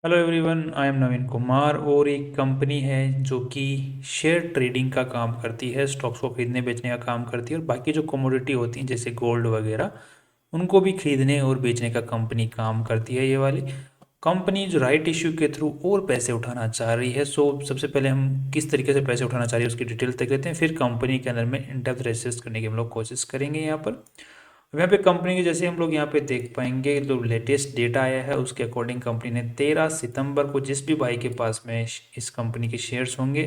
Hello everyone, I am नवीन कुमार और एक company है जो कि शेयर ट्रेडिंग का काम करती है। स्टॉक्स को खरीदने बेचने का काम करती है और बाकी जो कमोडिटी होती हैं जैसे गोल्ड वगैरह उनको भी खरीदने और बेचने का कंपनी काम करती है। ये वाली कंपनी जो राइट इश्यू के थ्रू और पैसे उठाना चाह रही है। सो सबसे पहले हम किस तरीके से पैसे उठाना चाह रही है उसकी डिटेल देख लेते हैं, फिर कंपनी के अंदर में इन डेप्थ रिसर्च करने की हम लोग कोशिश करेंगे यहाँ पर। अब यहाँ पे कंपनी के जैसे हम लोग यहाँ पे देख पाएंगे जो लेटेस्ट डेटा आया है उसके अकॉर्डिंग कंपनी ने 13 सितंबर को जिस भी भाई के पास में इस कंपनी के शेयर्स होंगे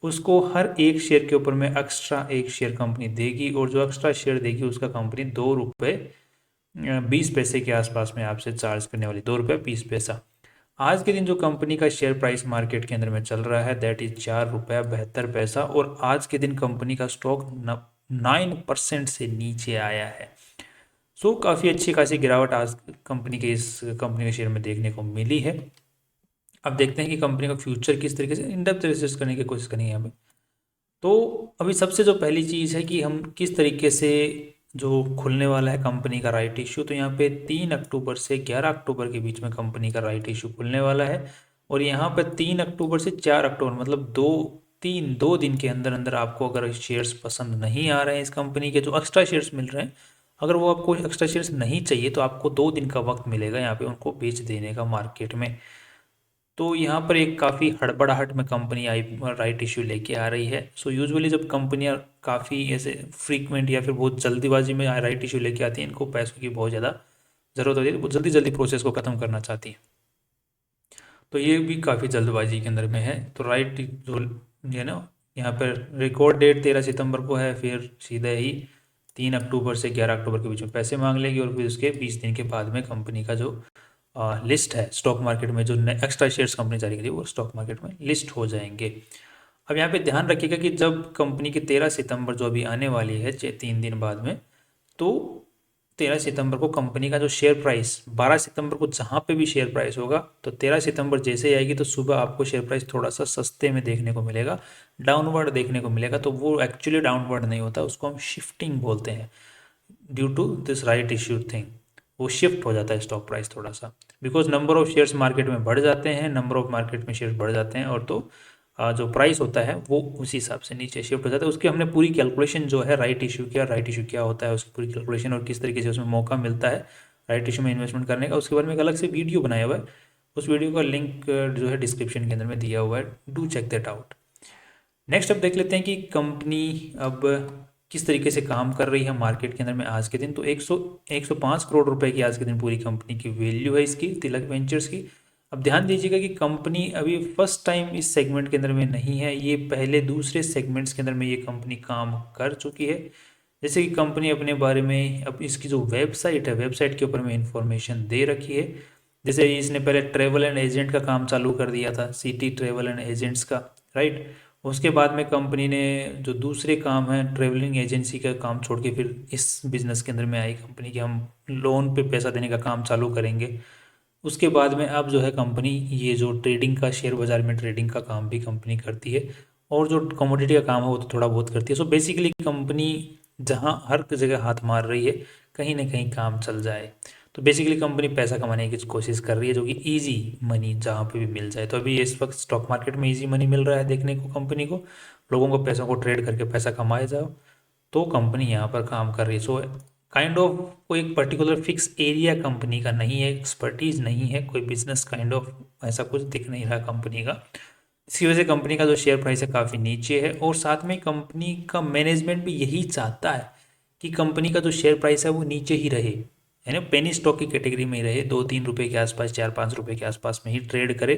उसको हर एक शेयर के ऊपर में एक्स्ट्रा एक शेयर कंपनी देगी, और जो एक्स्ट्रा शेयर देगी उसका कंपनी 2 रुपये 20 पैसे के आसपास में आपसे चार्ज करने वाली, 2 रुपये 20 पैसा। आज के दिन जो कंपनी का शेयर प्राइस मार्केट के अंदर में चल रहा है दैट इज 4 रुपया 72 पैसा, और आज के दिन कंपनी का स्टॉक 9% से नीचे आया है। सो काफ़ी अच्छी खासी गिरावट आज कंपनी के शेयर में देखने को मिली है। अब देखते हैं कि कंपनी का फ्यूचर किस तरीके से इन डेप्थ रिसर्च करने की कोशिश करेंगे यहाँ पे। तो अभी सबसे जो पहली चीज़ है कि हम किस तरीके से जो खुलने वाला है कंपनी का राइट इशू, तो यहाँ पे 3 अक्टूबर से 11 अक्टूबर के बीच में कंपनी का राइट इशू खुलने वाला है। और यहाँ पे 3 अक्टूबर से 4 अक्टूबर मतलब 2 दिन के अंदर अंदर आपको अगर शेयर्स पसंद नहीं आ रहे हैं इस कंपनी के जो एक्स्ट्रा शेयर्स मिल रहे हैं, अगर वो आपको एक्स्ट्रा शेयर्स नहीं चाहिए तो आपको 2 दिन का वक्त मिलेगा यहाँ पे उनको बेच देने का मार्केट में। तो यहाँ पर एक काफ़ी हड़बड़ाहट में कंपनी आई राइट इशू लेके आ रही है। सो यूजुअली जब कंपनियाँ काफ़ी ऐसे फ्रीक्वेंट या फिर बहुत जल्दीबाजी में राइट इशू लेके आती हैं, इनको पैसों की बहुत ज़्यादा ज़रूरत होती है, वो जल्दी जल्दी प्रोसेस को ख़त्म करना चाहती हैं। तो ये भी काफ़ी जल्दबाजी के अंदर में है। तो राइट जो ये ना यहाँ पर रिकॉर्ड डेट 13 सितंबर को है, फिर सीधे ही 3 अक्टूबर से 11 अक्टूबर के बीच में पैसे मांग लेगी, और फिर उसके 20 दिन के बाद में कंपनी का जो लिस्ट है स्टॉक मार्केट में, जो एक्स्ट्रा शेयर्स कंपनी जारी करी वो स्टॉक मार्केट में लिस्ट हो जाएंगे। अब यहाँ पे ध्यान रखिएगा कि जब कंपनी की 13 सितंबर जो अभी आने वाली है 3 दिन बाद में, तो 13 सितंबर को कंपनी का जो शेयर प्राइस 12 सितंबर को जहाँ पे भी शेयर प्राइस होगा, तो 13 सितंबर जैसे ही आएगी तो सुबह आपको शेयर प्राइस थोड़ा सा सस्ते में देखने को मिलेगा, डाउनवर्ड देखने को मिलेगा। तो वो एक्चुअली डाउनवर्ड नहीं होता, उसको हम शिफ्टिंग बोलते हैं। Due to this right issue thing वो शिफ्ट हो जाता है स्टॉक प्राइस थोड़ा सा, because number of shares market में बढ़ जाते हैं, नंबर ऑफ मार्केट में शेयर्स बढ़ जाते हैं, और तो जो प्राइस होता है वो उसी हिसाब से नीचे शिफ्ट हो जाता है। उसकी हमने पूरी कैलकुलेशन जो है राइट इशू क्या होता है उसकी पूरी कैलकुलेशन और किस तरीके से उसमें मौका मिलता है राइट इशू में इन्वेस्टमेंट करने का, उसके बारे में एक अलग से वीडियो बनाया हुआ है। उस वीडियो का लिंक जो है डिस्क्रिप्शन के अंदर में दिया हुआ है, do check that out. Next अब देख लेते हैं कि कंपनी अब किस तरीके से काम कर रही है मार्केट के अंदर में आज के दिन। तो 105 करोड़ रुपए की आज के दिन पूरी कंपनी की वैल्यू है इसकी, तिलक वेंचर्स की। अब ध्यान दीजिएगा कि कंपनी अभी फर्स्ट टाइम इस सेगमेंट के अंदर में नहीं है, ये पहले दूसरे सेगमेंट्स के अंदर में ये कंपनी काम कर चुकी है। जैसे कि कंपनी अपने बारे में अब इसकी जो वेबसाइट है, वेबसाइट के ऊपर में इंफॉर्मेशन दे रखी है। जैसे इसने पहले ट्रेवल एंड एजेंट का काम चालू कर दिया था, सिटी ट्रेवल एंड एजेंट्स का, राइट। उसके बाद में कंपनी ने जो दूसरे काम है ट्रेवलिंग एजेंसी का काम छोड़ के फिर इस बिज़नेस के अंदर में आई कंपनी कि हम लोन पे पैसा देने का काम चालू करेंगे। उसके बाद में अब जो है कंपनी ये जो ट्रेडिंग का, शेयर बाज़ार में ट्रेडिंग का काम भी कंपनी करती है, और जो कमोडिटी का काम है वो तो थोड़ा बहुत करती है। सो बेसिकली कंपनी जहाँ हर जगह हाथ मार रही है कहीं ना कहीं काम चल जाए। तो बेसिकली कंपनी पैसा कमाने की कोशिश कर रही है जो कि इजी मनी जहाँ पे भी मिल जाए। तो अभी इस वक्त स्टॉक मार्केट में इजी मनी मिल रहा है देखने को कंपनी को, लोगों को पैसों को ट्रेड करके पैसा कमाया जाओ, तो कंपनी यहाँ पर काम कर रही है। सो काइंड ऑफ कोई एक पर्टिकुलर फिक्स एरिया कंपनी का नहीं है, एक्सपर्टीज नहीं है, कोई बिजनेस काइंड ऑफ ऐसा कुछ दिख नहीं रहा कंपनी का। इसकी वजह से कंपनी का जो शेयर प्राइस है काफ़ी नीचे है, और साथ में कंपनी का मैनेजमेंट भी यही चाहता है कि कंपनी का जो शेयर प्राइस है वो नीचे ही रहे, है ना, पेनी स्टॉक की कैटेगरी में ही रहे, 2-3 रुपए के आसपास, 4-5 रुपए के आसपास में ही ट्रेड करे,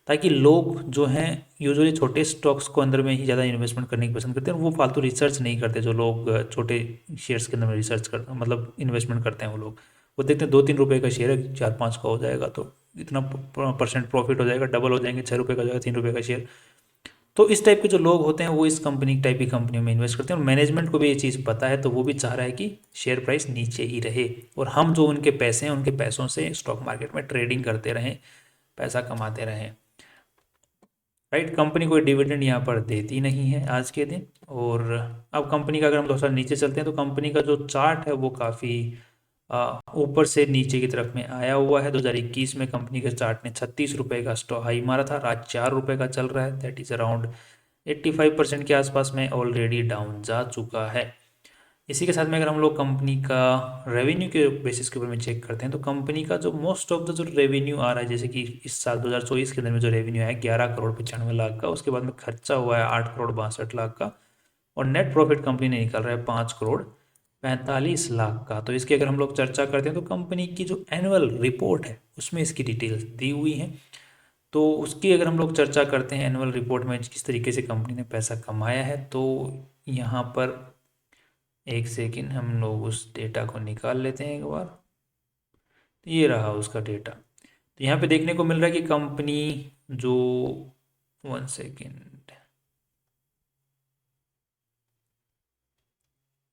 ताकि लोग जो हैं यूजुअली छोटे स्टॉक्स को अंदर में ही ज़्यादा इन्वेस्टमेंट करने की पसंद करते हैं, और वो फालतू रिसर्च नहीं करते। जो लोग छोटे शेयर्स के अंदर में रिसर्च करते हैं मतलब इन्वेस्टमेंट करते हैं, वो देखते हैं 2-3 रुपए का शेयर है, 4-5 का हो जाएगा तो इतना परसेंट प्रॉफिट हो जाएगा, डबल हो जाएंगे, 6 रुपये का हो जाएगा, 3 रुपये का शेयर। तो इस टाइप के जो लोग होते हैं वो इस कंपनी टाइप की कंपनियों में इन्वेस्ट करते हैं, और मैनेजमेंट को भी ये चीज़ पता है, तो वो भी चाह रहा है कि शेयर प्राइस नीचे ही रहे, और हम जो उनके पैसे हैं उनके पैसों से स्टॉक मार्केट में ट्रेडिंग करते रहें, पैसा कमाते रहें, राइट। कंपनी कोई डिविडेंड यहाँ पर देती नहीं है आज के दिन। और अब कंपनी का अगर हम थोड़ा सा नीचे चलते हैं तो कंपनी का जो चार्ट है वो काफ़ी ऊपर से नीचे की तरफ में आया हुआ है। 2021 में कंपनी के चार्ट ने 36 रुपये का स्टॉक हाई मारा था, आज 4 रुपये का चल रहा है। दैट इज़ अराउंड 85% के आसपास में ऑलरेडी डाउन जा चुका है। इसी के साथ में अगर हम लोग कंपनी का रेवेन्यू के बेसिस के ऊपर में चेक करते हैं तो कंपनी का जो मोस्ट ऑफ द जो रेवेन्यू आ रहा है, जैसे कि इस साल 2024 के अंदर में जो रेवेन्यू है 11 करोड़ 95 लाख का, उसके बाद में खर्चा हुआ है 8 करोड़ 62 लाख का, और नेट प्रॉफिट कंपनी ने निकाल रहा है 5 करोड़ 45 लाख का। तो इसकी अगर हम लोग चर्चा करते हैं तो कंपनी की जो एनुअल रिपोर्ट है उसमें इसकी डिटेल्स दी हुई हैं। तो उसकी अगर हम लोग चर्चा करते हैं एनुअल रिपोर्ट में किस तरीके से कंपनी ने पैसा कमाया है, तो यहाँ पर एक सेकेंड हम लोग उस डेटा को निकाल लेते हैं एक बार। तो ये रहा उसका डेटा। तो यहाँ पे देखने को मिल रहा है कि कंपनी जो 1 सेकेंड,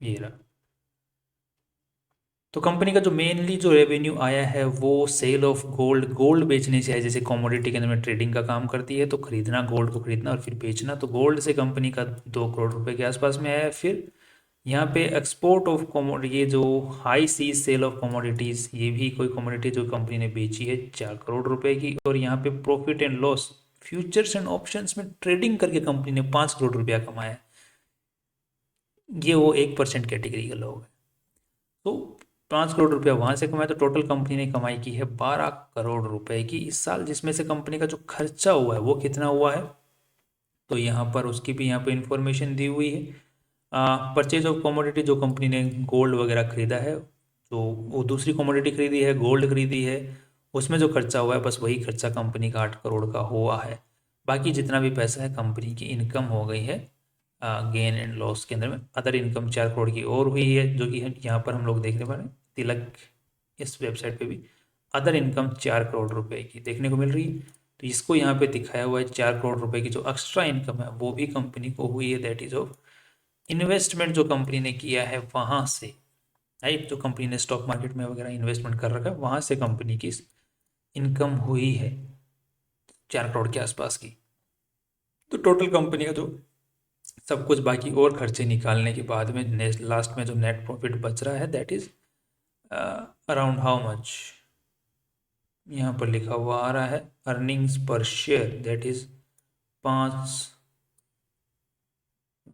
ये रहा। तो कंपनी का जो मेनली जो रेवेन्यू आया है वो सेल ऑफ गोल्ड, गोल्ड बेचने से है। जैसे कमोडिटी के अंदर में ट्रेडिंग का काम करती है, तो खरीदना, गोल्ड को खरीदना और फिर बेचना, तो गोल्ड से कंपनी का 2 करोड़ रुपए के आसपास में आया है। फिर यहाँ पे एक्सपोर्ट ऑफ कमोडिटी, ये जो high seas sale of commodities, ये भी कोई कमोडिटी जो कंपनी ने बेची है 4 करोड़ रुपए की। और यहाँ पे profit and loss, futures and options में ट्रेडिंग करके कंपनी ने 5 करोड़ रुपया कमाया है। ये वो 1% कैटेगरी के लोग हैं। तो 5 करोड़ रुपया वहाँ से कमाया, तो टोटल कंपनी ने कमाई की है 12 करोड़ रुपए की इस साल, जिसमें से कंपनी का जो खर्चा हुआ है वो कितना हुआ है, तो यहाँ पर उसकी भी यहाँ पे इंफॉर्मेशन दी हुई है। परचेज ऑफ कमोडिटी, जो कंपनी ने गोल्ड वगैरह खरीदा है, तो वो दूसरी कमोडिटी खरीदी है, गोल्ड खरीदी है, उसमें जो खर्चा हुआ है बस वही खर्चा कंपनी का 8 करोड़ का हुआ है। बाकी जितना भी पैसा है कंपनी की इनकम हो गई है गेन एंड लॉस के अंदर में। अदर इनकम 4 करोड़ की और हुई है, जो कि यहाँ पर हम लोग देखने पा रहे हैं तिलक इस वेबसाइट पे भी अदर इनकम 4 करोड़ रुपए की देखने को मिल रही है। तो इसको यहाँ पे दिखाया हुआ है 4 करोड़ रुपए की जो एक्स्ट्रा इनकम है वो भी कंपनी को हुई है। दैट इज ऑफ इन्वेस्टमेंट जो कंपनी ने किया है वहाँ से, राइट, जो कंपनी ने स्टॉक मार्केट में वगैरह इन्वेस्टमेंट कर रखा है वहाँ से कंपनी की इनकम हुई है 4 करोड़ के आसपास की। तो टोटल कंपनी का जो सब कुछ बाकी और खर्चे निकालने के बाद में लास्ट में जो नेट प्रॉफिट बच रहा है that is around how much, यहाँ पर लिखा हुआ आ रहा है earnings per share, that is 5,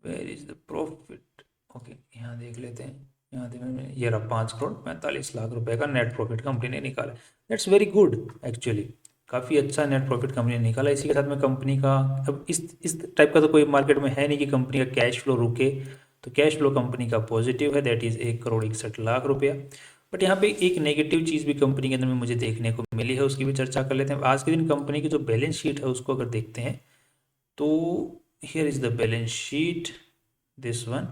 where is the profit, okay यहाँ देख लेते हैं। यहाँ देख, ये रहा 5 करोड़ 45 लाख रुपए का नेट प्रॉफिट कंपनी ने निकाला। दैट्स वेरी गुड एक्चुअली, काफ़ी अच्छा नेट प्रॉफिट कंपनी ने निकाला। इसी के साथ में कंपनी का अब इस टाइप का तो कोई मार्केट में है नहीं कि कंपनी का कैश फ्लो रुके, तो कैश फ्लो कंपनी का पॉजिटिव है, दैट इज़ 1 करोड़ 61 लाख रुपया। बट यहाँ पे एक नेगेटिव चीज़ भी कंपनी के अंदर में मुझे देखने को मिली है, उसकी भी चर्चा कर लेते हैं। आज के दिन कंपनी की जो बैलेंस शीट है उसको अगर देखते हैं तो here is the balance sheet, this one.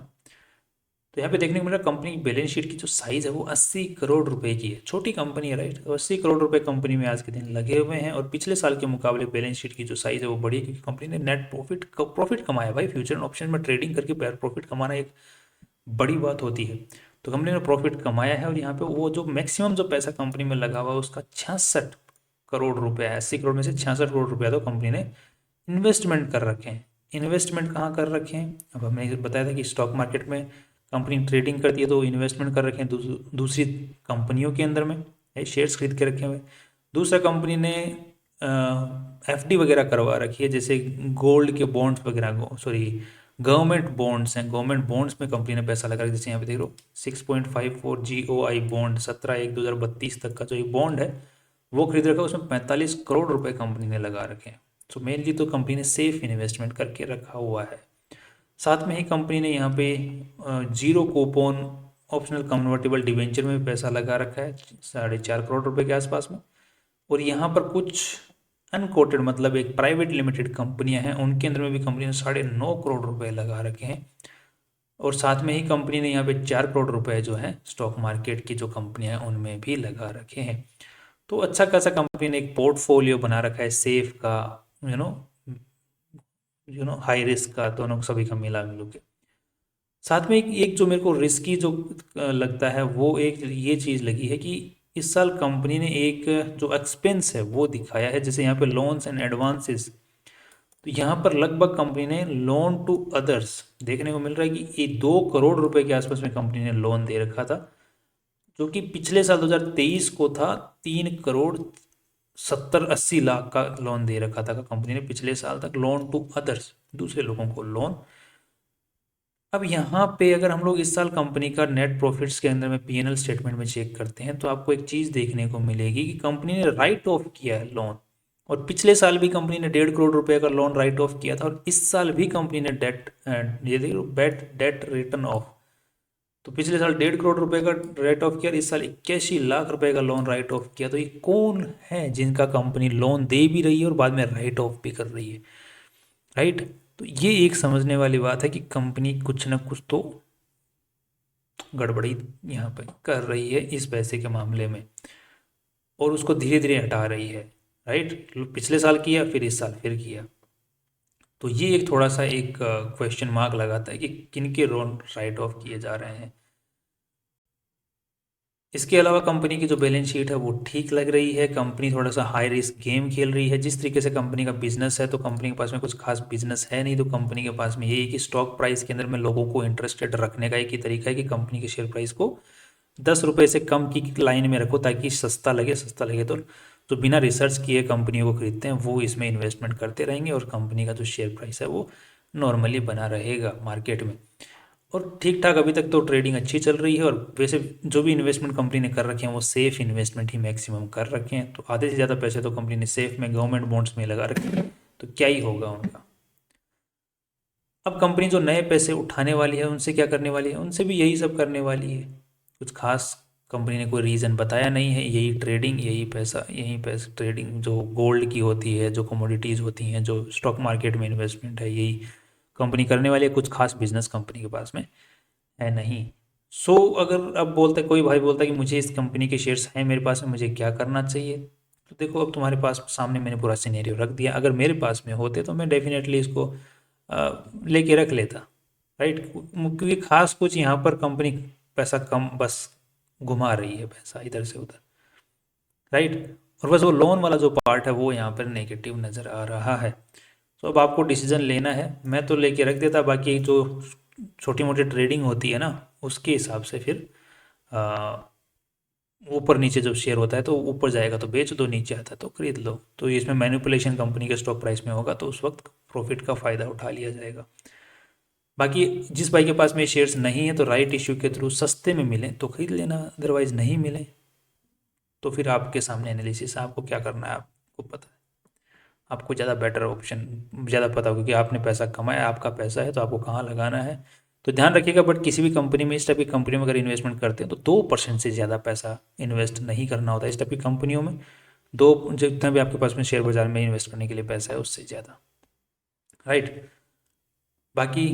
तो यहाँ पे देखने को मिल रहा है कंपनी की बैलेंस शीट की जो साइज है वो 80 करोड़ रुपए की है। छोटी कंपनी है, राइट, तो 80 करोड़ रुपए कंपनी में आज के दिन लगे हुए हैं। और पिछले साल के मुकाबले बैलेंस शीट की जो साइज है वो बड़ी है, क्योंकि कंपनी ने नेट प्रॉफिट कमाया। भाई फ्यूचर एंड ऑप्शन में ट्रेडिंग करके प्रॉफिट कमाना एक बड़ी बात होती है। तो कंपनी ने प्रॉफिट कमाया है, और यहाँ पे वो जो मैक्सिमम जो पैसा कंपनी में लगा हुआ है उसका 66 करोड़ रुपया है। 80 करोड़ में से 66 करोड़ रुपया तो कंपनी ने इन्वेस्टमेंट कर रखे हैं। इन्वेस्टमेंट कहाँ कर रखे हैं, अब हमने बताया था कि स्टॉक मार्केट में कंपनी ट्रेडिंग करती है तो इन्वेस्टमेंट कर रखे हैं दूसरी कंपनियों के अंदर में, शेयर्स खरीद के रखे हुए। दूसरा कंपनी ने एफडी वगैरह करवा रखी है, जैसे गोल्ड के बॉन्ड्स वगैरह, सॉरी गवर्नमेंट बॉन्ड्स हैं, गवर्नमेंट बॉन्ड्स में कंपनी ने पैसा लगा रखा है। जैसे यहाँ पे देख लो 6.54 GOI बॉन्ड 17/1/2025 तक का जो ये बॉन्ड है वो खरीद रखा है, उसमें 45 करोड़ रुपए कंपनी ने लगा रखे हैं। तो मेनली तो कंपनी ने सेफ इन्वेस्टमेंट करके रखा हुआ है। साथ में ही कंपनी ने यहाँ पे zero coupon optional convertible debenture में भी पैसा लगा रखा है 4.5 करोड़ रुपए के आसपास में। और यहाँ पर कुछ अनकोटेड, मतलब एक प्राइवेट लिमिटेड कंपनियां हैं, उनके अंदर में भी कंपनी ने 9.5 करोड़ रुपए लगा रखे हैं। और साथ में ही कंपनी ने यहाँ पे 4 करोड़ रुपए जो है स्टॉक मार्केट की जो कंपनियां हैं उनमें भी लगा रखे हैं। तो अच्छा खासा कंपनी ने एक पोर्टफोलियो बना रखा है सेफ का, यू नो हाई रिस्क का, दोनों सभी का मिला मिलू के। साथ में एक जो मेरे को रिस्की जो लगता है वो एक ये चीज़ लगी है कि इस साल कंपनी ने एक जो एक्सपेंस है वो दिखाया है, जैसे यहाँ पे लोन्स एंड एडवांसेस। तो यहाँ पर लगभग कंपनी ने लोन टू अदर्स देखने को मिल रहा है कि ये 2 करोड़ रुपए के आसपास में कंपनी ने लोन दे रखा था, जो कि पिछले साल 2023 को था 3 करोड़ 70-80 लाख का लोन दे रखा था कंपनी ने पिछले साल तक, लोन टू अदर्स, दूसरे लोगों को लोन। अब यहाँ पे अगर हम लोग इस साल कंपनी का नेट प्रॉफिट्स के अंदर में पीएनएल स्टेटमेंट में चेक करते हैं तो आपको एक चीज़ देखने को मिलेगी कि कंपनी ने राइट ऑफ किया है लोन, और पिछले साल भी कंपनी ने 1.5 करोड़ रुपए का लोन राइट ऑफ किया था, और इस साल भी कंपनी ने डेट, ये देखो, डेट रिटर्न ऑफ, तो पिछले साल 1.5 करोड़ रुपए का राइट ऑफ किया, इस साल 81 लाख रुपए का लोन राइट ऑफ किया। तो ये कौन है जिनका कंपनी लोन दे भी रही है और बाद में राइट ऑफ भी कर रही है, राइट? तो ये एक समझने वाली बात है कि कंपनी कुछ ना कुछ तो गड़बड़ी यहाँ पे कर रही है इस पैसे के मामले में, और उसको धीरे धीरे हटा रही है, राइट? पिछले साल किया, फिर इस साल फिर किया। तो ये एक थोड़ा सा एक क्वेश्चन मार्क लगाता है कि किन के लोन राइट ऑफ किए जा रहे हैं। इसके अलावा कंपनी की जो बैलेंस शीट है वो ठीक लग रही है। कंपनी थोड़ा सा हाई रिस्क गेम खेल रही है। जिस तरीके से कंपनी का बिजनेस है, तो कंपनी के पास में कुछ खास बिजनेस है नहीं, तो कंपनी के पास में यही है कि स्टॉक प्राइस के अंदर में लोगों को इंटरेस्टेड रखने का एक ही तरीका है कि कंपनी के शेयर प्राइस को 10 रुपये से कम की लाइन में रखो, ताकि सस्ता लगे। सस्ता लगे तो जो बिना रिसर्च किए कंपनियों को खरीदते हैं वो इसमें इन्वेस्टमेंट करते रहेंगे, और कंपनी का जो शेयर प्राइस है वो नॉर्मली बना रहेगा मार्केट में। और ठीक ठाक अभी तक तो ट्रेडिंग अच्छी चल रही है, और वैसे जो भी इन्वेस्टमेंट कंपनी ने कर रखे हैं वो सेफ इन्वेस्टमेंट ही मैक्सिमम कर रखे हैं। तो आधे से ज़्यादा पैसे तो कंपनी ने सेफ में, गवर्नमेंट बॉन्ड्स में लगा रखे हैं, तो क्या ही होगा उनका। अब कंपनी जो नए पैसे उठाने वाली है उनसे क्या करने वाली है, उनसे भी यही सब करने वाली है। कुछ खास कंपनी ने कोई रीज़न बताया नहीं है। यही ट्रेडिंग, यही पैसा ट्रेडिंग जो गोल्ड की होती है, जो कमोडिटीज़ होती हैं, जो स्टॉक मार्केट में इन्वेस्टमेंट है, यही कंपनी करने वाली है। कुछ खास बिजनेस कंपनी के पास में है नहीं। सो अगर अब बोलते, कोई भाई बोलता है कि मुझे इस कंपनी के शेयर्स हैं मेरे पास में, मुझे क्या करना चाहिए, तो देखो अब तुम्हारे पास सामने मैंने पूरा सिनेरियो रख दिया। अगर मेरे पास में होते तो मैं डेफिनेटली इसको लेके रख लेता, राइट? क्योंकि खास कुछ यहाँ पर कंपनी पैसा कम बस घुमा रही है, पैसा इधर से उधर, राइट? और बस वो लोन वाला जो पार्ट है वो यहाँ पर नेगेटिव नज़र आ रहा है। तो अब आपको डिसीजन लेना है। मैं तो लेके रख देता, बाकी जो छोटी मोटी ट्रेडिंग होती है ना, उसके हिसाब से फिर ऊपर नीचे जब शेयर होता है तो ऊपर जाएगा तो बेच दो, नीचे आता है तो खरीद लो। तो इसमें मैनिपुलेशन कंपनी के स्टॉक प्राइस में होगा, तो उस वक्त प्रॉफिट का फ़ायदा उठा लिया जाएगा। बाकी जिस भाई के पास में शेयर्स नहीं है तो राइट इश्यू के थ्रू सस्ते में मिले तो खरीद लेना, अदरवाइज नहीं मिले तो फिर आपके सामने एनालिसिस, आपको क्या करना है आपको पता है। आपको ज़्यादा बेटर ऑप्शन ज़्यादा पता होगा कि आपने पैसा कमाया, आपका पैसा है, तो आपको कहाँ लगाना है। तो ध्यान रखिएगा, बट किसी भी कंपनी में, इस टाइप की कंपनी में अगर इन्वेस्टमेंट करते हैं तो 2% से ज़्यादा पैसा इन्वेस्ट नहीं करना होता है। इस टाइप की कंपनियों में दो, जितना भी आपके पास में शेयर बाजार में इन्वेस्ट करने के लिए पैसा है उससे ज़्यादा, राइट? बाकी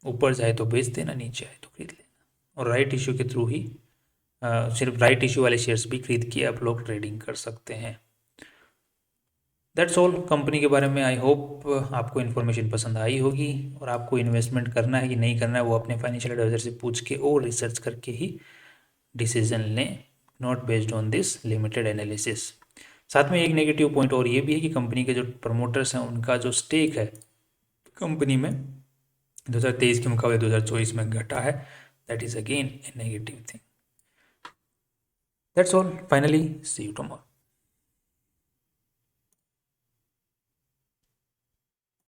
ऊपर जाए तो बेच देना, नीचे आए तो खरीद लेना, और राइट इशू के थ्रू ही सिर्फ राइट इशू वाले शेयर्स भी खरीद के आप लोग ट्रेडिंग कर सकते हैं। दैट्स ऑल कंपनी के बारे में। आई होप आपको इन्फॉर्मेशन पसंद आई होगी, और आपको इन्वेस्टमेंट करना है कि नहीं करना है वो अपने फाइनेंशियल एडवाइजर से पूछ के और रिसर्च करके ही डिसीजन लें, not based on this limited analysis. साथ में एक नेगेटिव पॉइंट और ये भी है कि कंपनी के जो प्रमोटर्स हैं उनका जो स्टेक है कंपनी में 2023 के मुकाबले 2024 में घटा है। That is again a negative thing. That's all, finally see you tomorrow.